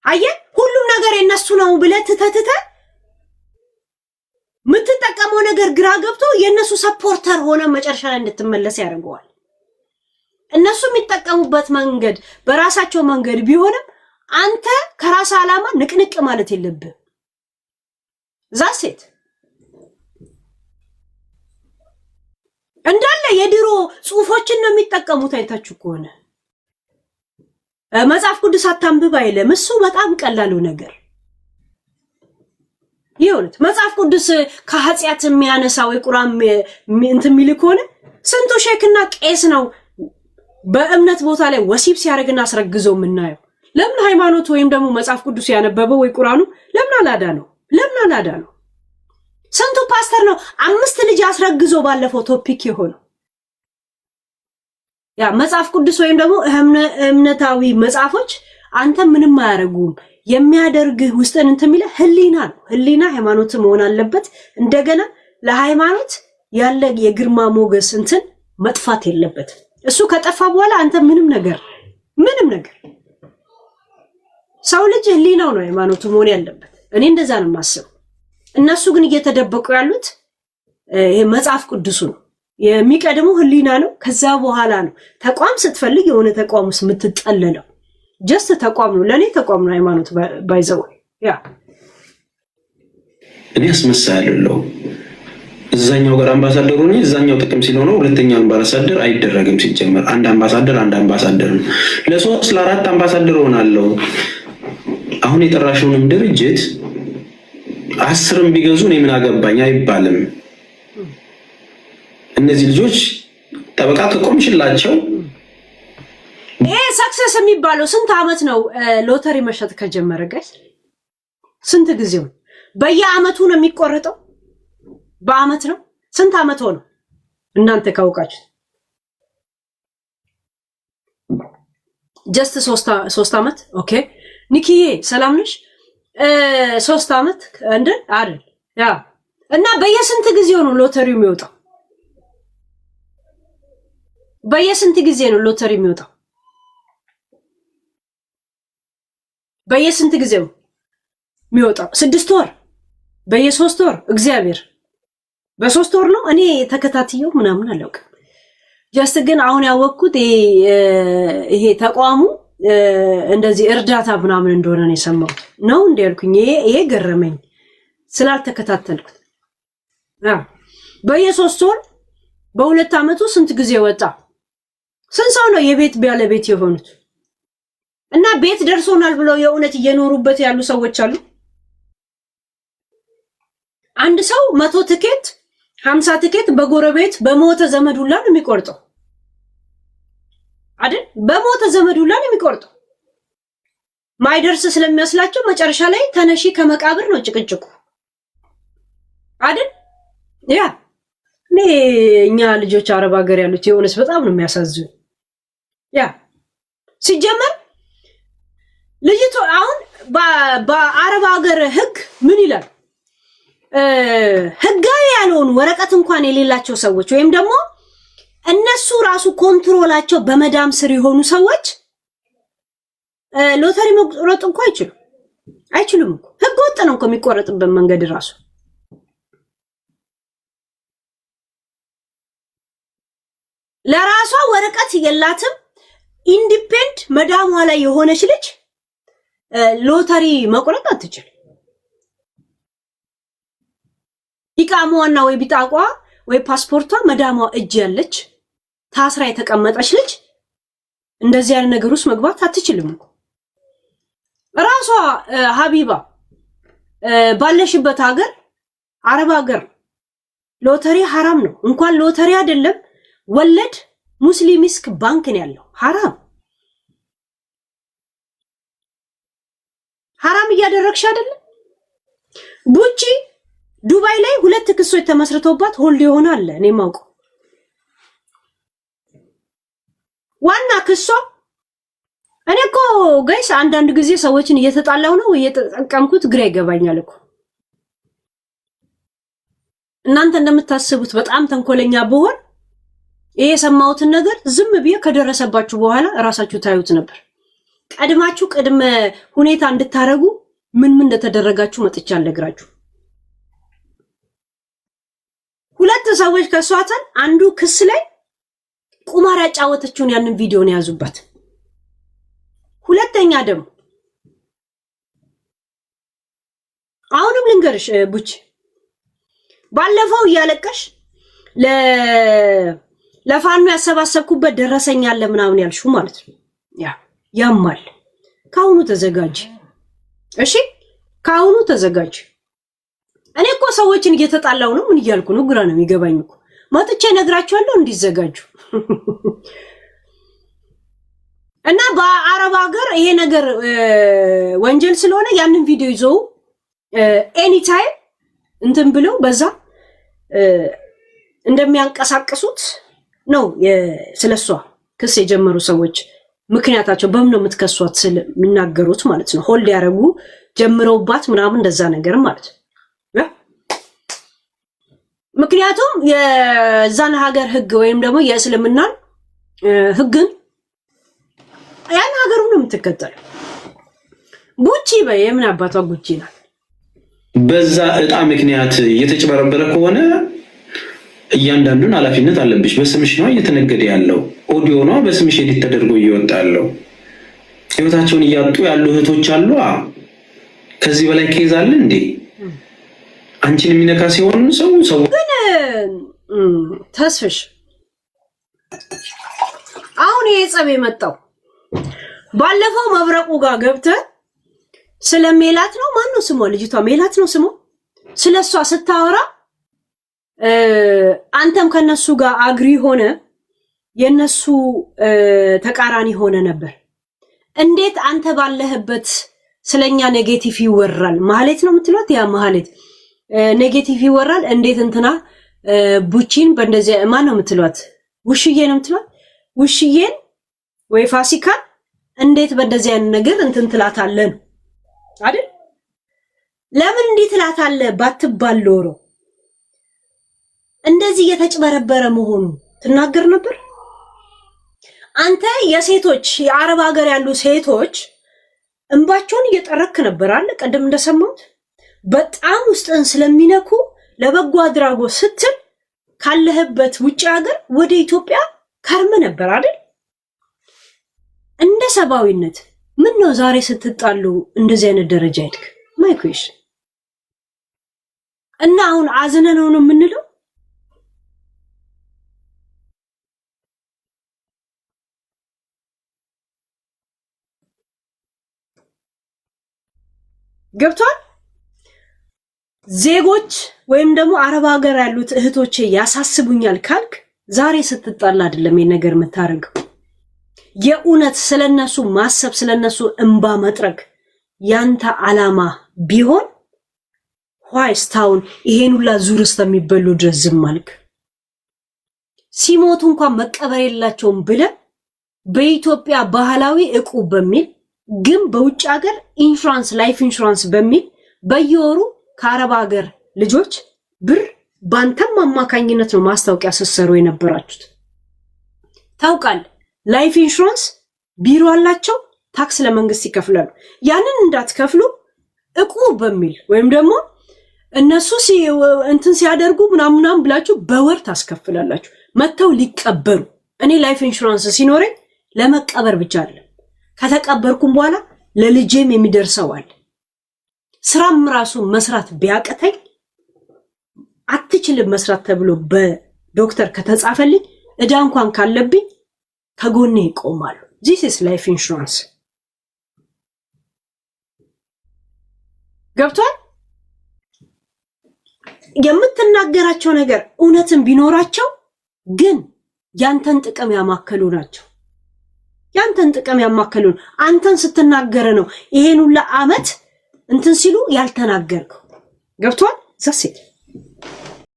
አየህ ሁሉም ነገር የነሱ ነው ብለህ ትተህ የምትጠቀመው ነገር ግራ ገብቶ የነሱ ሰፖርተር ሆነ መጨረሻ ላይ እንድትመለስ ያደርገዋል። እነሱ የሚጠቀሙበት መንገድ በራሳቸው መንገድ ቢሆንም አንተ ከራስ ዓላማ ንቅንቅ ማለት የለብህ። ዛሴት እንዳለ የድሮ ጽሁፎችን ነው የሚጠቀሙት። አይታችሁ ከሆነ መጽሐፍ ቅዱስ አታንብብ አይልም። እሱ በጣም ቀላሉ ነገር ይሁንት። መጽሐፍ ቅዱስ ከኃጢአት የሚያነሳው የቁርአን እንትን የሚል ከሆነ ስንቱ ሼክና ቄስ ነው በእምነት ቦታ ላይ ወሲብ ሲያደርግና አስረግዘው የምናየው። ለምን ሃይማኖት ወይም ደግሞ መጽሐፍ ቅዱስ ያነበበው ወይ ቁርአኑ ለምን አላዳ ነው? ስንቱ ፓስተር ነው 5 ልጅ አስረግዞ ባለፈው ቶፒክ የሆነው። ያ መጽሐፍ ቅዱስ ወይም ደግሞ እምነታዊ መጽሐፎች አንተ ምንም አያረጉም። የሚያደርግህ ውስጥን እንትን የሚለ ህሊና ነው። ህሊና ሃይማኖት መሆን አለበት። እንደገና ለሃይማኖት ያለ የግርማ ሞገስ እንትን መጥፋት የለበትም። እሱ ከጠፋ በኋላ አንተ ምንም ነገር ሰው ልጅ ህሊናው ነው ሃይማኖቱ መሆን ያለበት። እኔ እንደዛ ነው የማስበው። እነሱ ግን እየተደበቁ ያሉት ይሄ መጽሐፍ ቅዱሱ ነው የሚቀድመው፣ ህሊና ነው። ከዛ በኋላ ነው ተቋም ስትፈልግ የሆነ ተቋም ውስጥ የምትጠለለው። ጀስት ተቋም ነው ለኔ ተቋም ነው ሃይማኖት ባይዘው። ያ እኔ አስመሳለሁ እዛኛው ጋር አምባሳደር ሆኜ እዛኛው ጥቅም ሲሆነው ሁለተኛው አምባሳደር አይደረግም። ሲጀመር አንድ አምባሳደር ነው። ለ3 ለ4 አምባሳደር ሆናለሁ። አሁን የጠራሽውንም ድርጅት 10ም ቢገዙ እኔ ምን አገባኝ አይባልም። እነዚህ ልጆች ጠበቃ ከቆምሽላቸው ይሄ ሰክሰስ የሚባለው ስንት አመት ነው? ሎተሪ መሸጥ ከጀመረ ጋይስ ስንት ጊዜው? በየአመቱ ነው የሚቆረጠው? በአመት ነው? ስንት አመት ሆነ እናንተ ካውቃችሁ? ጀስት 3 አመት። ኦኬ ኒኪዬ ሰላም ነሽ? 3 አመት እንደ አይደል? ያ እና በየስንት ጊዜው ነው ሎተሪው የሚወጣው? በየስንት ጊዜ ነው ሎተሪ የሚወጣው? በየስንት ጊዜው የሚወጣው? 6 ወር? በየ3 ወር? እግዚአብሔር በ3 ወር ነው። እኔ ተከታትየው ምናምን አላውቅም። ጀስት ግን አሁን ያወቅኩት ይሄ ተቋሙ እንደዚህ እርዳታ ምናምን እንደሆነ ነው የሰማሁት። ነው እንደ ያልኩኝ ይሄ ገረመኝ ስላልተከታተልኩት። በየ3 ወር በ2 አመቱ ስንት ጊዜ ወጣ? ስንት ሰው ነው የቤት ባለቤት የሆኑት? እና ቤት ደርሶናል ብለው የእውነት እየኖሩበት ያሉ ሰዎች አሉ። አንድ ሰው 100 ትኬት 50 ትኬት በጎረቤት በሞተ ዘመድ ሁላ ነው የሚቆርጠው አይደል? በሞተ ዘመድ ሁላ ነው የሚቆርጠው። ማይደርስ ስለሚያስላቸው መጨረሻ ላይ ተነሺ ከመቃብር ነው ጭቅጭቁ አይደል? ያ እኛ ልጆች አረብ ሀገር ያሉት የሆነስ በጣም ነው የሚያሳዝኑ። ያ ሲጀመር ልጅቷ አሁን በአረብ ሀገር ህግ ምን ይላል? ህጋዊ ያልሆኑ ወረቀት እንኳን የሌላቸው ሰዎች ወይም ደግሞ እነሱ ራሱ ኮንትሮላቸው በመዳም ስር የሆኑ ሰዎች ሎተሪ መቁረጥ እንኳን አይችሉም እኮ። ህገ ወጥ ነው እኮ የሚቆረጥበት መንገድ ራሱ። ለራሷ ወረቀት የላትም ኢንዲፔንድ መዳሟ ላይ የሆነች ልጅ ሎተሪ መቁረጥ አትችል። ኢቃሟና ወይ ቢጣቋ ወይ ፓስፖርቷ መዳሟ እጅ ያለች ታስራ የተቀመጠች ልጅ እንደዚህ ያለ ነገር ውስጥ መግባት አትችልም እኮ። ራሷ ሀቢባ ባለሽበት ሀገር አረብ ሀገር ሎተሪ ሐራም ነው። እንኳን ሎተሪ አይደለም ወለድ ሙስሊም ስክ ባንክ ነው ያለው። ሐራም እያደረግሽ አይደለም። ቡቺ ዱባይ ላይ 2 ክሶች ተመስርተውባት ሆልድ ይሆናል። እኔ ማውቀው ዋና ክሷ እኔ እኮ ጋይስ አንዳንድ ጊዜ ሰዎችን እየተጣላው ነው እየተጠቀምኩት ግራ ይገባኛል እኮ። እናንተ እንደምታስቡት በጣም ተንኮለኛ ብሆን ይሄ የሰማሁትን ነገር ዝም ብዬ ከደረሰባችሁ በኋላ ራሳችሁ ታዩት ነበር። ቀድማችሁ ቅድመ ሁኔታ እንድታረጉ ምን እንደተደረጋችሁ መጥቻ አልነግራችሁ። ሁለት ሰዎች ከሷታል። አንዱ ክስ ላይ ቁማር ያጫወተችውን ያንን ቪዲዮ ነው ያዙበት። ሁለተኛ ደግሞ አሁንም ልንገርሽ ቡች ባለፈው እያለቀሽ ለፋኑ ያሰባሰብኩበት ደረሰኝ አለ ምናምን ያልሽው ማለት ነው። ያማል። ካሁኑ ተዘጋጅ እሺ፣ ካሁኑ ተዘጋጅ። እኔ እኮ ሰዎችን እየተጣላው ነው ምን እያልኩ ነው? ግራ ነው የሚገባኝ እኮ። መጥቼ ነግራቸዋለሁ እንዲዘጋጁ። እና በአረብ ሀገር ይሄ ነገር ወንጀል ስለሆነ ያንን ቪዲዮ ይዘው ኤኒ ታይም እንትን ብለው በዛ እንደሚያንቀሳቅሱት ነው ስለሷ ክስ የጀመሩ ሰዎች ምክንያታቸው በምን ነው የምትከሷት ስለሚናገሩት ማለት ነው። ሆልድ ያረጉ ጀምረውባት ምናምን እንደዛ ነገር ማለት ነው። ምክንያቱም የዛን ሀገር ህግ ወይም ደግሞ የእስልምናን ህግን ያን ሀገሩ ነው የምትከተለው። ጉቺ የምን አባቷ ጉቺ ናት። በዛ እጣ ምክንያት እየተጨበረበረ ከሆነ እያንዳንዱን ኃላፊነት አለብሽ። በስምሽ ነው እየተነገደ ያለው። ኦዲዮ ነው በስምሽ ኤዲት ተደርጎ እየወጣ ያለው። ህይወታቸውን እያጡ ያሉ እህቶች አሉ። ከዚህ በላይ ኬዝ አለ እንዴ? አንቺን የሚነካ ሲሆን ሰው ግን ተስፍሽ አሁን የጸብ የመጣው ባለፈው መብረቁ ጋር ገብተህ ስለሜላት ነው። ማን ነው ስሟ? ልጅቷ ሜላት ነው ስሟ። ስለሷ ስታወራ አንተም ከነሱ ጋር አግሪ ሆነ የነሱ ተቃራኒ ሆነ ነበር። እንዴት አንተ ባለህበት ስለኛ ኔጌቲቭ ይወራል? ማለት ነው የምትሏት ያ ማለት ኔጌቲቭ ይወራል። እንዴት እንትና ቡቺን በእንደዚህ ማን ነው የምትሏት? ውሽዬ ነው የምትሏት። ውሽዬን ወይ ፋሲካን እንዴት በእንደዚህ አይነት ነገር እንትን ትላታለን አይደል? ለምን እንዴት ትላታለ? ባትባል ኖሮ እንደዚህ የተጭበረበረ መሆኑ ትናገር ነበር። አንተ የሴቶች የአረብ ሀገር ያሉ ሴቶች እንባቸውን እየጠረክ ነበር አለ ቀደም እንደሰማሁት። በጣም ውስጥን ስለሚነኩ ለበጎ አድራጎት ስትል ካለህበት ውጭ ሀገር ወደ ኢትዮጵያ ከርመ ነበር አይደል? እንደ ሰባዊነት ምን ነው ዛሬ ስትጣሉ እንደዚህ አይነት ደረጃ ሄድክ? ማይኩሽ እና አሁን አዝነን ነው የምንለው። ገብቷል? ዜጎች ወይም ደግሞ አረብ ሀገር ያሉት እህቶቼ ያሳስቡኛል ካልክ ዛሬ ስትጣላ አይደለም የነገር የምታረገው። የእውነት ስለነሱ ማሰብ ስለነሱ እንባ መጥረግ ያንተ አላማ ቢሆን ዋይስታውን ይሄን ሁላ ዙር እስከሚበሉ ድረስ ዝም አልክ። ሲሞቱ እንኳን መቀበር የላቸውም ብለ በኢትዮጵያ ባህላዊ ዕቁብ በሚል ግን በውጭ ሀገር ኢንሹራንስ ላይፍ ኢንሹራንስ በሚል በየወሩ ከአረብ ሀገር ልጆች ብር ባንተም አማካኝነት ነው ማስታወቂያ ስትሰሩ የነበራችሁት። ታውቃለህ? ላይፍ ኢንሹራንስ ቢሮ አላቸው፣ ታክስ ለመንግስት ይከፍላሉ። ያንን እንዳትከፍሉ ዕቁብ በሚል ወይም ደግሞ እነሱ እንትን ሲያደርጉ ምናምን ብላችሁ በወር ታስከፍላላችሁ። መተው ሊቀበሩ። እኔ ላይፍ ኢንሹራንስ ሲኖረኝ ለመቀበር ብቻ አይደለም ከተቀበርኩም በኋላ ለልጄም የሚደርሰዋል። ስራም ራሱ መስራት ቢያቀተኝ አትችልም መስራት ተብሎ በዶክተር ከተጻፈልኝ እዳ እንኳን ካለብኝ ከጎኔ ይቆማሉ። this is life insurance። ገብቷል? የምትናገራቸው ነገር እውነትን ቢኖራቸው ግን ያንተን ጥቅም ያማከሉ ናቸው። ያንተን ጥቅም ያማከሉ አንተን ስትናገረ ነው ይሄን ሁሉ አመት እንትን ሲሉ ያልተናገርከው። ገብቷል? ዘሴት